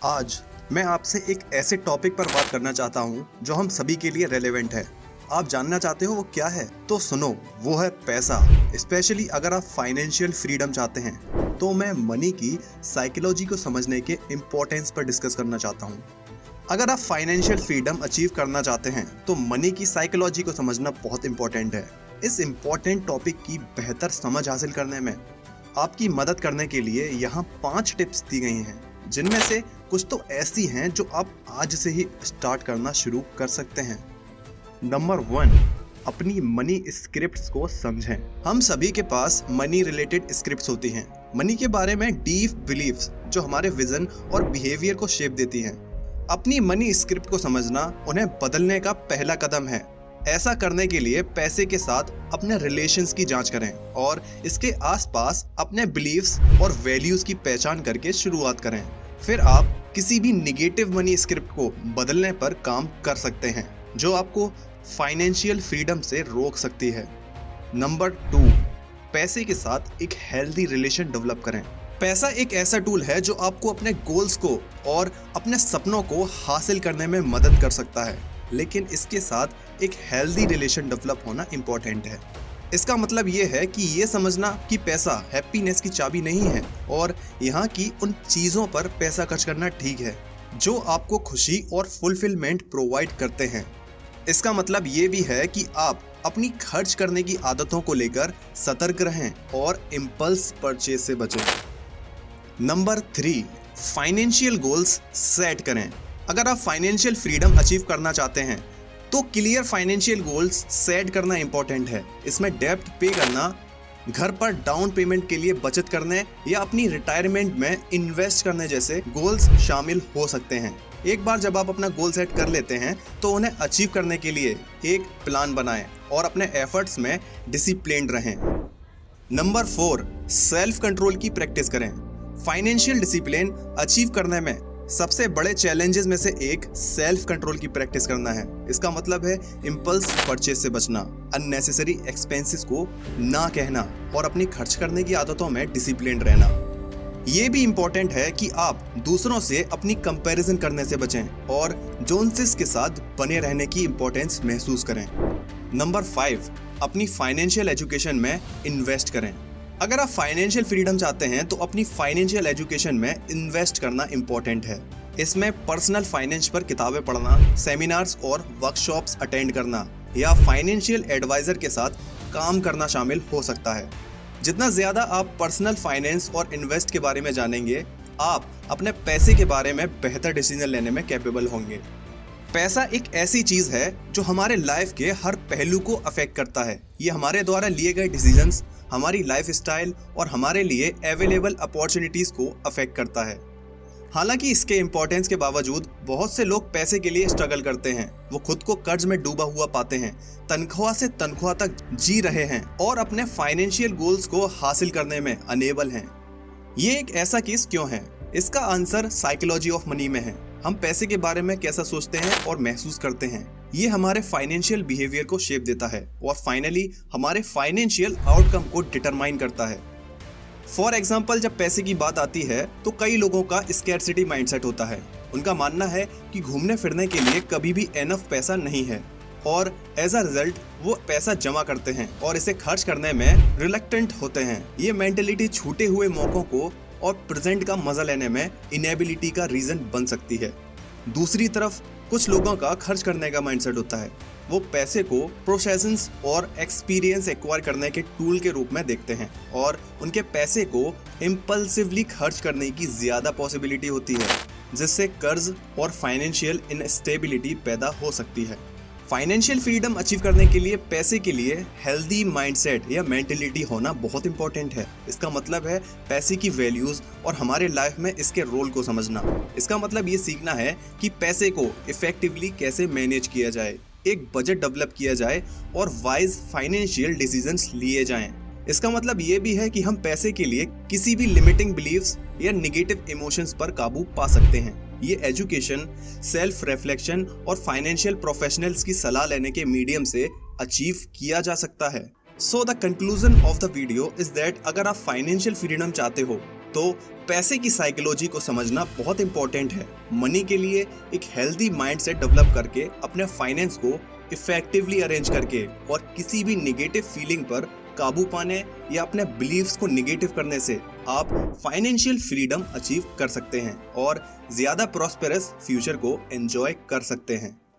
आज मैं आपसे एक ऐसे टॉपिक पर बात करना चाहता हूँ जो हम सभी के लिए रेलेवेंट है। आप जानना चाहते हो वो क्या है? तो सुनो, वो है पैसा। स्पेशली अगर आप फाइनेंशियल फ्रीडम चाहते हैं तो मैं मनी की साइकोलॉजी को समझने के इम्पोर्टेंस पर डिस्कस करना चाहता हूँ। अगर आप फाइनेंशियल फ्रीडम अचीव करना चाहते हैं तो मनी की साइकोलॉजी को समझना बहुत इंपॉर्टेंट है। इस इम्पोर्टेंट टॉपिक की बेहतर समझ हासिल करने में आपकी मदद करने के लिए यहाँ 5 टिप्स दी गई हैं, जिनमें से कुछ तो ऐसी हैं जो आप आज से ही स्टार्ट करना शुरू कर सकते हैं। नंबर 1, अपनी मनी स्क्रिप्ट्स को समझें। हम सभी के पास मनी रिलेटेड स्क्रिप्ट्स होती हैं। मनी के बारे में डीप बिलीफ्स जो हमारे विजन और बिहेवियर को शेप देती हैं। अपनी मनी स्क्रिप्ट को समझना उन्हें बदलने का पहला कदम है। ऐसा करने के लिए पैसे के साथ अपने रिलेशंस की जांच करें और इसके आसपास अपने बिलीव्स और वैल्यूज की पहचान करके शुरुआत करें। फिर आप किसी भी निगेटिव मनी स्क्रिप्ट को बदलने पर काम कर सकते हैं जो आपको फाइनेंशियल फ्रीडम से रोक सकती है। नंबर 2, पैसे के साथ एक हेल्दी रिलेशन डेवलप करें। पैसा एक ऐसा टूल है जो आपको अपने गोल्स को और अपने सपनों को हासिल करने में मदद कर सकता है, लेकिन इसके साथ एक हेल्दी रिलेशन डेवलप होना इम्पोर्टेंट है। इसका मतलब ये है कि ये समझना कि पैसा हैप्पीनेस की चाबी नहीं है और यहाँ की उन चीज़ों पर पैसा खर्च करना ठीक है जो आपको खुशी और फुलफिलमेंट प्रोवाइड करते हैं। इसका मतलब ये भी है कि आप अपनी खर्च करने की आदतों को लेकर सतर्क रहें और इम्पल्स परचेज से बचें। नंबर 3, फाइनेंशियल गोल्स सेट करें। अगर आप फाइनेंशियल फ्रीडम अचीव करना चाहते हैं तो क्लियर फाइनेंशियल गोल्स सेट करना इंपॉर्टेंट है। इसमें डेब्ट पे करना, घर पर डाउन पेमेंट के लिए बचत करने या अपनी रिटायरमेंट में इन्वेस्ट करने जैसे गोल्स शामिल हो सकते हैं। एक बार जब आप अपना गोल सेट कर लेते हैं तो उन्हें अचीव करने के लिए एक प्लान बनाएं और अपने एफर्ट्स में डिसिप्लिन्ड रहें। नंबर 4, सेल्फ कंट्रोल की प्रैक्टिस करें। फाइनेंशियल डिसिप्लिन अचीव करने में सबसे बड़े चैलेंजेस में से एक सेल्फ कंट्रोल की प्रैक्टिस करना है। इसका मतलब है इम्पल्स परचेज से बचना, अननेसेसरी एक्सपेंसेस को ना कहना और अपनी खर्च करने की आदतों में डिसिप्लिन रहना। ये भी इम्पोर्टेंट है कि आप दूसरों से अपनी कंपैरिजन करने से बचें और जोनसिस के साथ बने रहने की इम्पोर्टेंस महसूस करें। नंबर 5, अपनी फाइनेंशियल एजुकेशन में इन्वेस्ट करें। अगर आप फाइनेंशियल फ्रीडम चाहते हैं तो अपनी फाइनेंशियल एजुकेशन में इन्वेस्ट करना इम्पोर्टेंट है। इसमें पर्सनल फाइनेंस पर किताबें पढ़ना, सेमिनार्स और वर्कशॉप्स अटेंड करना या फाइनेंशियल एडवाइजर के साथ काम करना शामिल हो सकता है। जितना ज़्यादा आप पर्सनल फाइनेंस और इन्वेस्ट के बारे में जानेंगे, आप अपने पैसे के बारे में बेहतर डिसीजन लेने में कैपेबल होंगे। पैसा एक ऐसी चीज़ है जो हमारे लाइफ के हर पहलू को अफेक्ट करता है। ये हमारे द्वारा लिए गए डिसीजंस, हमारी लाइफस्टाइल और हमारे लिए अवेलेबल अपॉर्चुनिटीज़ को अफेक्ट करता है। हालांकि इसके इम्पोर्टेंस के बावजूद बहुत से लोग पैसे के लिए स्ट्रगल करते हैं। वो खुद को कर्ज में डूबा हुआ पाते हैं, तनख्वाह से तनख्वाह तक जी रहे हैं और अपने फाइनेंशियल गोल्स को हासिल करने में अनेबल हैं। ये एक ऐसा केस क्यों है? इसका आंसर साइकोलॉजी ऑफ मनी में है। हम पैसे के बारे में कैसा सोचते हैं और महसूस करते हैं, ये हमारे फाइनेंशियल बिहेवियर को शेप देता है और फाइनली हमारे फाइनेंशियल आउटकम को डिटरमाइन करता है। फॉर एग्जाम्पल, जब पैसे की बात आती है तो कई लोगों का स्कैरसिटी माइंडसेट होता है। उनका मानना है कि घूमने फिरने के लिए कभी भी एनफ पैसा नहीं है और एज अ रिजल्ट वो पैसा जमा करते हैं और इसे खर्च करने में रिलक्टेंट होते हैं। ये मेंटेलिटी छूटे हुए मौकों को और प्रेजेंट का मजा लेने में इनेबिलिटी का रीजन बन सकती है। दूसरी तरफ कुछ लोगों का खर्च करने का माइंडसेट होता है। वो पैसे को प्रोसेशंस और एक्सपीरियंस एक्वायर करने के टूल के रूप में देखते हैं और उनके पैसे को इम्पल्सिवली खर्च करने की ज़्यादा पॉसिबिलिटी होती है, जिससे कर्ज और फाइनेंशियल इनस्टेबिलिटी पैदा हो सकती है। फाइनेंशियल फ्रीडम अचीव करने के लिए पैसे के लिए हेल्दी माइंडसेट या मेंटेलिटी होना बहुत इंपॉर्टेंट है। इसका मतलब है पैसे की वैल्यूज और हमारे लाइफ में इसके रोल को समझना। इसका मतलब ये सीखना है कि पैसे को इफेक्टिवली कैसे मैनेज किया जाए, एक बजट डेवलप किया जाए और वाइज फाइनेंशियल डिसीजंस लिए जाएं। इसका मतलब ये भी है कि हम पैसे के लिए किसी भी लिमिटिंग बिलीव्स या नेगेटिव इमोशंस पर काबू पा सकते हैं। ये एजुकेशन, सेल्फ रिफ्लेक्शन और फाइनेंशियल प्रोफेशनल्स की सलाह लेने के मीडियम से अचीव किया जा सकता है। So the conclusion of the video is that अगर आप फाइनेंशियल फ्रीडम चाहते हो तो पैसे की साइकोलॉजी को समझना बहुत इंपॉर्टेंट है। मनी के लिए एक हेल्दी माइंडसेट डेवलप करके अपने फाइनेंस को इफेक्टिवली अरेंज करके और किसी भी निगेटिव फीलिंग पर काबू पाने या अपने बिलीव्स को निगेटिव करने से आप फाइनेंशियल फ्रीडम अचीव कर सकते हैं और ज्यादा प्रॉस्पेरस फ्यूचर को एंजॉय कर सकते हैं।